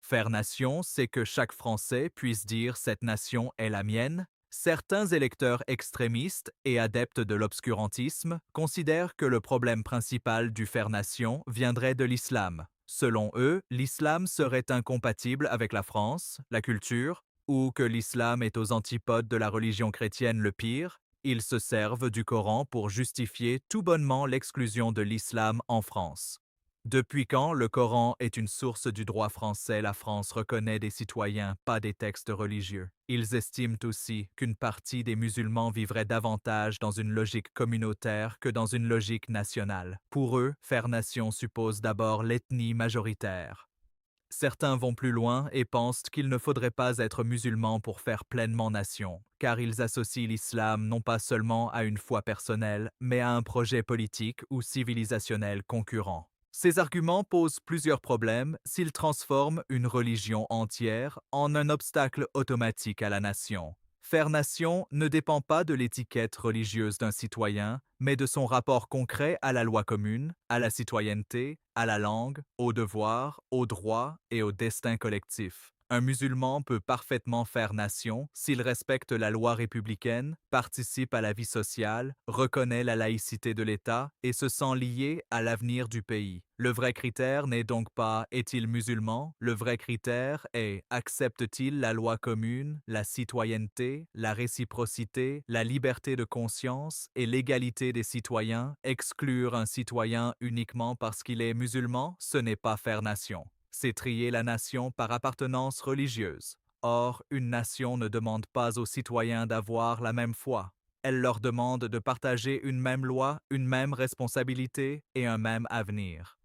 Faire nation, c'est que chaque Français puisse dire cette nation est la mienne. Certains électeurs extrémistes et adeptes de l'obscurantisme considèrent que le problème principal du faire nation viendrait de l'islam. Selon eux, l'islam serait incompatible avec la France, la culture, ou que l'islam est aux antipodes de la religion chrétienne le pire. Ils se servent du Coran pour justifier tout bonnement l'exclusion de l'islam en France. Depuis quand le Coran est une source du droit français, la France reconnaît des citoyens, pas des textes religieux. Ils estiment aussi qu'une partie des musulmans vivrait davantage dans une logique communautaire que dans une logique nationale. Pour eux, faire nation suppose d'abord l'ethnie majoritaire. Certains vont plus loin et pensent qu'il ne faudrait pas être musulman pour faire pleinement nation, car ils associent l'islam non pas seulement à une foi personnelle, mais à un projet politique ou civilisationnel concurrent. Ces arguments posent plusieurs problèmes s'ils transforment une religion entière en un obstacle automatique à la nation. Faire nation ne dépend pas de l'étiquette religieuse d'un citoyen, mais de son rapport concret à la loi commune, à la citoyenneté, à la langue, aux devoirs, aux droits et au destin collectif. Un musulman peut parfaitement faire nation s'il respecte la loi républicaine, participe à la vie sociale, reconnaît la laïcité de l'État et se sent lié à l'avenir du pays. Le vrai critère n'est donc pas est-il musulman? Le vrai critère est accepte-t-il la loi commune, la citoyenneté, la réciprocité, la liberté de conscience et l'égalité des citoyens? Exclure un citoyen uniquement parce qu'il est musulman, ce n'est pas faire nation. C'est trier la nation par appartenance religieuse. Or, une nation ne demande pas aux citoyens d'avoir la même foi. Elle leur demande de partager une même loi, une même responsabilité et un même avenir.